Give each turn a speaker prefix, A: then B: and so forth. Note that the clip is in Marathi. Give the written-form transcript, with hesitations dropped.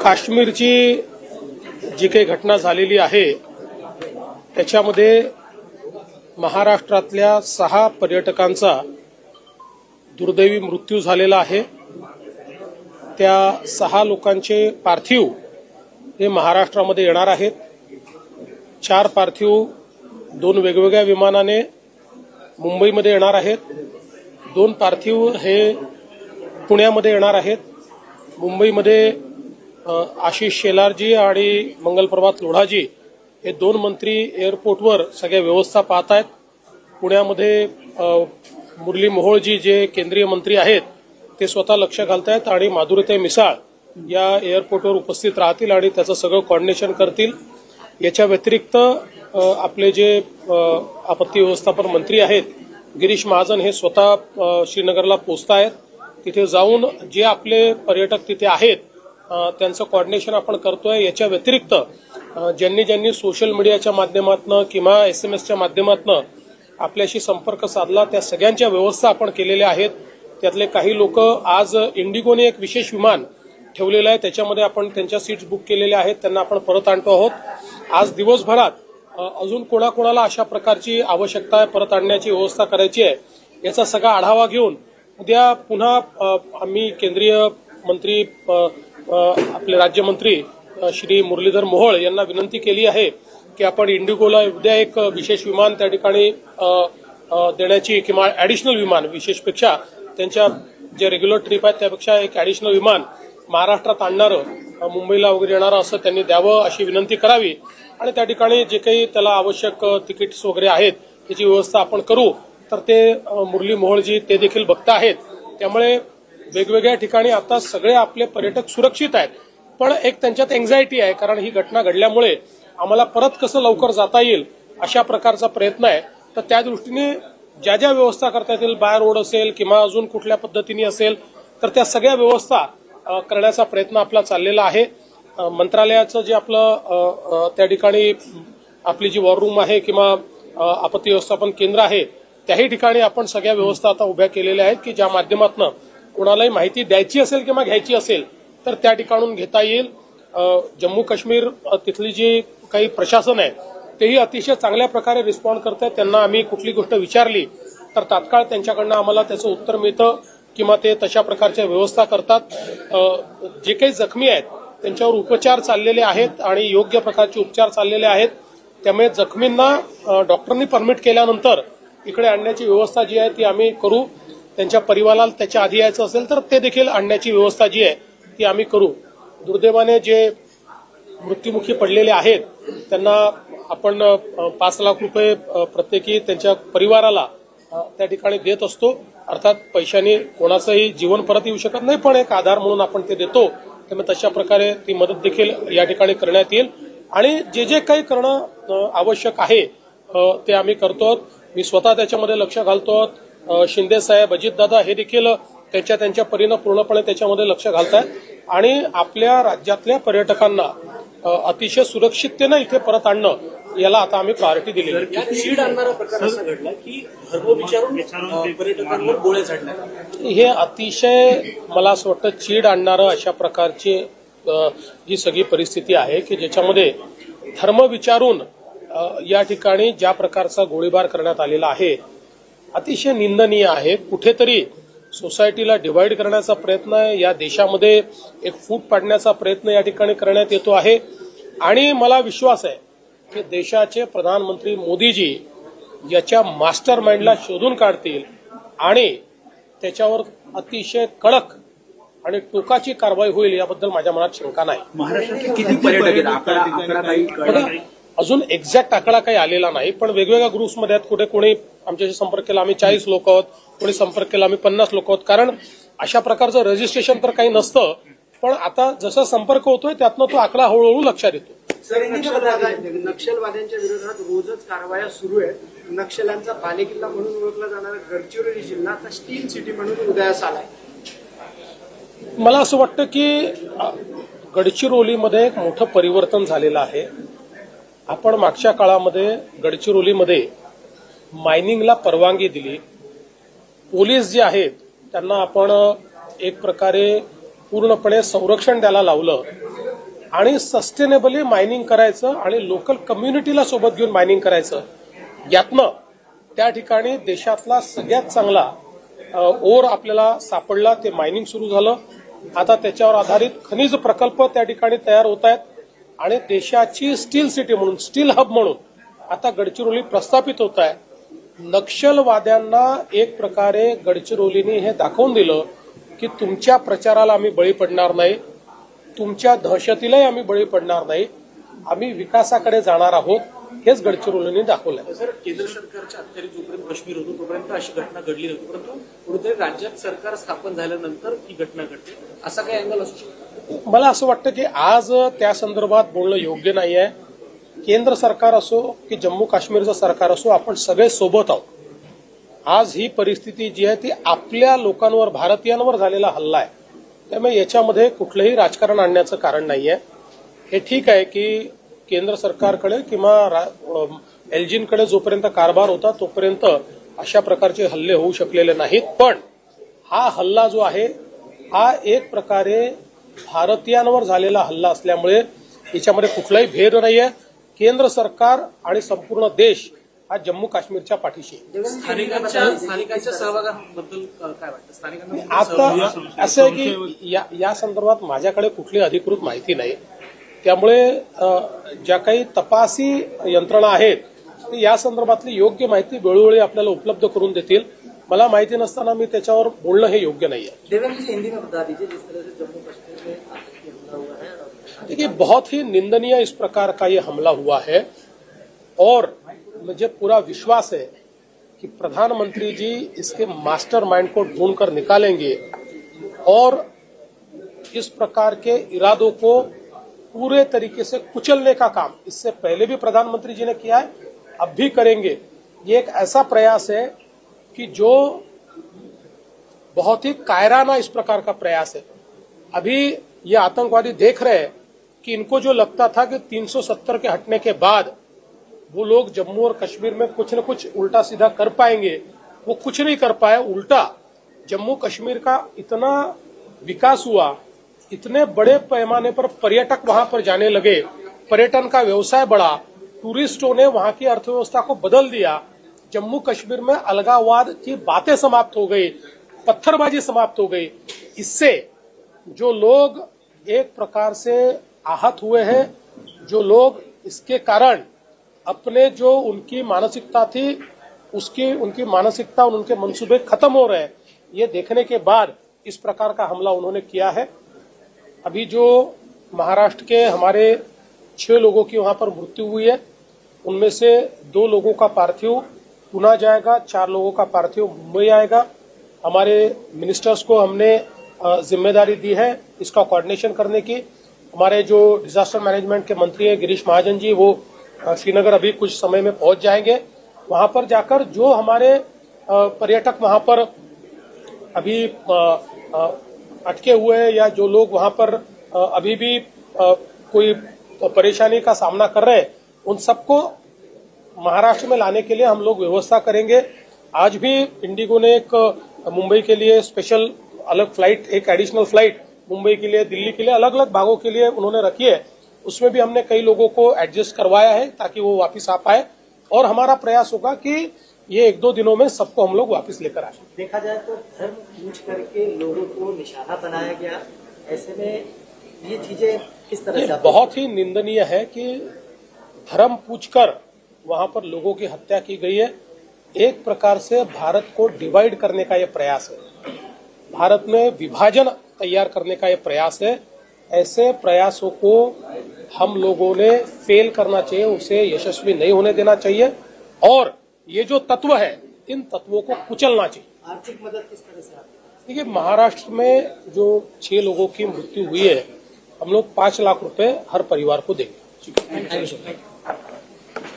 A: काश्मीरची जी काही घटना झालेली आहे त्याच्यामध्ये महाराष्ट्रातल्या 6 पर्यटकांचा दुर्दैवी मृत्यू झालेला आहे। त्या 6 लोकांचे पार्थिव हे महाराष्ट्रामध्ये येणार आहेत। 4 पार्थिव 2 वेगवेगळ्या विमानाने मुंबईमध्ये येणार आहेत। 2 पार्थिव हे पुण्यामध्ये येणार आहेत। मुंबईमध्ये आशिष शेलारजी आणि मंगलप्रभात लोढाजी हे 2 मंत्री एअरपोर्टवर सगळ्या व्यवस्था पाहत आहेत। पुण्यामध्ये मुरली मोहोळजी जे केंद्रीय मंत्री आहेत ते स्वतः लक्ष घालतायत आणि माधुरीताई मिसाळ या एअरपोर्टवर उपस्थित राहतील आणि त्याचं सगळं कोऑर्डिनेशन करतील। याच्या व्यतिरिक्त आपले जे आपत्ती व्यवस्थापन मंत्री आहेत गिरीश महाजन हे स्वतः श्रीनगरला पोहोचतायत। तिथे जाऊन जे आपले पर्यटक तिथे आहेत त्यांचं कोऑर्डिनेशन आपण करतोय। याच्या व्यतिरिक्त ज्यांनी सोशल मीडियाच्या माध्यमातून किंवा SMS च्या माध्यमातून आपल्याशी संपर्क साधला त्या सगळ्यांच्या व्यवस्था आपण केलेल्या आहेत। त्यातले काही लोक आज इंडिगोने एक विशेष विमान ठेवलेलं आहे त्याच्यामध्ये आपण त्यांच्या सीट्स बुक केलेल्या आहेत, त्यांना आपण परत आणतो आहोत। आज दिवसभरात अजून कोणाकोणाला अशा प्रकारची आवश्यकता आहे परत आणण्याची व्यवस्था करायची आहे याचा सगळा आढावा घेऊन उद्या पुन्हा आम्ही केंद्रीय मंत्री आपले राज्यमंत्री श्री मुरलीधर मोहोळ यांना विनंती केली आहे की आपण इंडिगोला उद्या एक विशेष विमान त्या ठिकाणी देण्याची किंवा ऍडिशनल विमान विशेषपेक्षा त्यांच्या जे रेग्युलर ट्रिप आहेत त्यापेक्षा एक ऍडिशनल विमान महाराष्ट्रात आणणारं मुंबईला वगैरे येणारं असं त्यांनी द्यावं अशी विनंती करावी आणि त्या ठिकाणी जे काही त्याला आवश्यक तिकीट्स वगैरे आहेत त्याची व्यवस्था आपण करू। तर ते मुरली मोहोळजी ते देखील बघता आहेत। त्यामुळे वेगवेगळ्या ठिकाणी आता सगळे आपले पर्यटक सुरक्षित आहेत, पण एक त्यांच्यात एन्झायटी आहे कारण ही घटना घडल्यामुळे आम्हाला परत कसं लवकर जाता येईल अशा प्रकारचा प्रयत्न आहे। तर त्या दृष्टीने ज्या ज्या व्यवस्था करता येतील बाय रोड असेल किंवा अजून कुठल्या पद्धतीने असेल तर त्या सगळ्या व्यवस्था करण्याचा प्रयत्न आपला चाललेला आहे। मंत्रालयाचं जे आपलं त्या ठिकाणी आपली जी वॉर रूम आहे किंवा आपत्ती व्यवस्थापन केंद्र आहे त्याही ठिकाणी आपण सगळ्या व्यवस्था आता उभ्या केलेल्या आहेत की ज्या माध्यमातून कोणालाही माहिती द्यायची असेल किंवा घ्यायची असेल तर त्या ठिकाणून घेता येईल। जम्मू काश्मीर तिथली जी काही प्रशासन आहे तेही अतिशय चांगल्या प्रकारे रिस्पॉन्ड करत आहेत। त्यांना आम्ही कुठली गोष्ट विचारली तर तात्काळ त्यांच्याकडनं आम्हाला त्याचं उत्तर मिळतं किंवा ते तशा प्रकारच्या व्यवस्था करतात। जे काही जखमी आहेत त्यांच्यावर उपचार चाललेले आहेत आणि योग्य प्रकारचे उपचार चाललेले आहेत। त्यामुळे जखमींना डॉक्टरांनी परमिट केल्यानंतर इकडे आणण्याची व्यवस्था जी आहे ती आम्ही करू। त्यांच्या परिवाराला त्याच्या आधी यायचं असेल तर ते देखील आणण्याची व्यवस्था जी आहे ती आम्ही करू। दुर्दैवाने जे मृत्युमुखी पडलेले आहेत त्यांना आपण 5 लाख रुपये प्रत्येकी त्यांच्या परिवाराला त्या ठिकाणी देत असतो। अर्थात पैशाने कोणाचंही जीवन परत येऊ शकत नाही, पण एक आधार म्हणून आपण ते देतो। त्यामुळे तशा प्रकारे ती मदत देखील या ठिकाणी करण्यात येईल आणि जे जे काही करणं आवश्यक आहे ते आम्ही करतो। मी स्वतः त्याच्यामध्ये लक्ष घालतो। शिंदे साहेब, अजितदादा हे देखील त्यांच्या परीनं पूर्णपणे त्याच्यामध्ये लक्ष घालतायत आणि आपल्या राज्यातल्या पर्यटकांना अतिशय सुरक्षिततेनं इथे परत आणणं याला आता आम्ही प्रायोरिटी दिली आहे।
B: चीड आणणारा प्रकार असा घडला की धर्म विचारून पर्यटकांवर गोळ्या झाडल्या,
A: हे अतिशय मला असं वाटतं चीड आणणारं अशा प्रकारची जी सगळी परिस्थिती आहे की ज्याच्यामध्ये धर्म विचारून या ठिकाणी ज्या प्रकारचा गोळीबार करण्यात आलेला आहे अतिशय निंदनीय आहे। कुठेतरी सोसायटीला डिव्हाइड करण्याचा प्रयत्न आहे, या देशामध्ये एक फूट पाडण्याचा प्रयत्न या ठिकाणी करण्यात येतो आहे आणि मला विश्वास आहे की देशाचे प्रधानमंत्री मोदीजी याच्या मास्टर माइंडला शोधून काढतील आणि त्याच्यावर अतिशय कडक आणि टोकाची कारवाई होईल याबद्दल माझ्या मनात शंका नाही।
B: महाराष्ट्रात किती पर्यटक आहेत
A: अजून एक्झॅक्ट आकडा काही आलेला नाही, पण वेगवेगळ्या ग्रुप्समध्ये आहेत। कुठे कोणी आमच्याशी संपर्क केला आम्ही 40 लोक आहोत, कोणी संपर्क केला आम्ही 50 लोक आहोत, कारण अशा प्रकारचं रजिस्ट्रेशन तर काही नसतं, पण आता जसा संपर्क होतोय त्यातनं तो आकडा हळूहळू लक्षात येतो।
C: नक्षलवाद्यांच्या विरोधात रोजच कारवाया सुरू आहेत। नक्षल्यांचा बालेकिल्ला म्हणून ओळखला जाणारा गडचिरोली जिल्हा आता स्टील सिटी म्हणून उदयास आलाय।
A: मला असं वाटतं की गडचिरोलीमध्ये एक मोठं परिवर्तन झालेलं आहे। आपण मागच्या काळामध्ये गडचिरोलीमध्ये मायनिंगला परवानगी दिली। पोलीस जे आहेत त्यांना आपण एक प्रकारे पूर्णपणे संरक्षण द्यायला लावलं आणि सस्टेनेबली मायनिंग करायचं आणि लोकल कम्युनिटीला सोबत घेऊन मायनिंग करायचं, यातनं त्या ठिकाणी देशातला सगळ्यात चांगला ओर आपल्याला सापडला. ते मायनिंग सुरू झालं. आता त्याच्यावर आधारित खनिज प्रकल्प त्या ठिकाणी तयार होत आहेत आणि देशाची स्टील सिटी म्हणून, स्टील हब म्हणून आता गडचिरोली प्रस्थापित होत आहे. नक्षलवाद्यांना एक प्रकारे गडचिरोलीने हे दाखवून दिलं की तुमच्या प्रचाराला आम्ही बळी पडणार नाही, तुमच्या दहशतीलाही आम्ही बळी पडणार नाही, आम्ही विकासाकडे जाणार आहोत, हेच गडचिरोलीने दाखवलंय.
B: सर, केंद्र सरकारच्या अखत्यारीत जोपर्यंत काश्मीर होतो तोपर्यंत अशी घटना घडली नव्हती, परंतु कुठेतरी राज्यात सरकार स्थापन झाल्यानंतर ही घटना घडते, असा काही अँगल असू शकतो?
A: मला असं वाटतं की आज त्या संदर्भात बोलणं योग्य नाही आहे. केंद्र सरकार असो की जम्मू काश्मीरचं सरकार असो, आपण सगळे सोबत आहोत. आज ही परिस्थिती जी आहे ती आपल्या लोकांवर, भारतीयांवर झालेला हल्ला आहे. त्यामुळे याच्यामध्ये कुठलंही राजकारण आणण्याचं कारण नाहीये. हे ठीक आहे की केंद्र सरकारकडे किंवा एलजींकडे जोपर्यंत कारभार होता तोपर्यंत अशा प्रकारचे हल्ले होऊ शकलेले नाहीत. पण हा हल्ला जो आहे हा एक प्रकारे भारतीयांवर झालेला हल्ला असल्यामुळे याच्यामध्ये कुठलाही भेद नाहीये. केंद्र सरकार आणि संपूर्ण देश हा जम्मू काश्मीरच्या पाठीशी आहे.
B: स्थानिकांच्या सहभागाबद्दल काय वाटतं? स्थानिकांना
A: आता असं आहे की या संदर्भात माझ्याकडे कुठली अधिकृत माहिती नाही. त्यामुळे ज्या काही तपासी यंत्रणा आहेत या संदर्भातली योग्य माहिती वेळोवेळी आपल्याला उपलब्ध करून देतील. मला माहिती नसताना मी त्याच्यावर बोलणं हे योग्य नाही है.
D: देवेंद्र जी, हिंदी में बता दीजिए जिस तरह से जम्मू कश्मीर में आतंकी हमला हुआ है.
A: देखिए, बहुत ही निंदनीय इस प्रकार का ये हमला हुआ है और मुझे पूरा विश्वास है कि प्रधानमंत्री जी इसके मास्टरमाइंड को ढूंढकर निकालेंगे और इस प्रकार के इरादों को पूरे तरीके से कुचलने का काम इससे पहले भी प्रधानमंत्री जी ने किया है, अब भी करेंगे. ये एक ऐसा प्रयास है कि जो बहुत ही कायराना इस प्रकार का प्रयास है. अभी ये आतंकवादी देख रहे हैं कि इनको जो लगता था कि 370 के हटने के बाद वो लोग जम्मू और कश्मीर में कुछ न कुछ उल्टा सीधा कर पाएंगे, वो कुछ नहीं कर पाए. उल्टा जम्मू कश्मीर का इतना विकास हुआ, इतने बड़े पैमाने पर पर्यटक वहां पर जाने लगे, पर्यटन का व्यवसाय बढ़ा, टूरिस्टों ने वहां की अर्थव्यवस्था को बदल दिया. जम्मू कश्मीर में अलगाववाद की बातें समाप्त हो गई, पत्थरबाजी समाप्त हो गई. इससे जो लोग एक प्रकार से आहत हुए हैं, जो लोग इसके कारण अपने जो उनकी मानसिकता थी उनकी मानसिकता और उनके मंसूबे खत्म हो रहे हैं, ये देखने के बाद इस प्रकार का हमला उन्होंने किया है. अभी जो महाराष्ट्र के हमारे 6 लोगों की वहां पर मृत्यु हुई है, उनमें से 2 लोगों का पार्थिव पुणे जाएगा, 4 लोगों का पार्थिव मुंबई आएगा. हमारे मिनिस्टर्स को हमने जिम्मेदारी दी है इसका कोऑर्डिनेशन करने की. हमारे जो डिजास्टर मैनेजमेंट के मंत्री हैं गिरीश महाजन जी, वो श्रीनगर अभी कुछ समय में पहुंच जाएंगे. वहां पर जाकर जो हमारे पर्यटक वहां पर अभी अटके हुए हैं या जो लोग वहां पर अभी भी कोई परेशानी का सामना कर रहे हैं, उन सबको महाराष्ट्र में लाने के लिए हम लोग व्यवस्था करेंगे. आज भी इंडिगो ने एक मुंबई के लिए स्पेशल अलग फ्लाइट, एक एडिशनल फ्लाइट मुंबई के लिए, दिल्ली के लिए, अलग अलग भागों के लिए उन्होंने रखी है. उसमें भी हमने कई लोगों को एडजस्ट करवाया है ताकि वो वापस आ पाए और हमारा प्रयास होगा कि ये 1-2 दिनों में सबको हम लोग वापस लेकर आए.
D: देखा जाए तो धर्म पूछ करके लोगों को निशाना बनाया गया, ऐसे में ये चीजें किस तरह से?
A: बहुत ही निंदनीय है कि धर्म पूछकर वहां पर लोगों की हत्या की गई है. एक प्रकार से भारत को डिवाइड करने का ये प्रयास है, भारत में विभाजन तैयार करने का ये प्रयास है. ऐसे प्रयासों को हम लोगों ने फेल करना चाहिए, उसे यशस्वी नहीं होने देना चाहिए और ये जो तत्व है इन तत्वों को कुचलना चाहिए.
D: आर्थिक मदद किस तरह से आती है?
A: देखिए, महाराष्ट्र में जो 6 लोगों की मृत्यु हुई है, हम लोग 5 लाख रुपए हर परिवार को देंगे.
D: Thank you sir.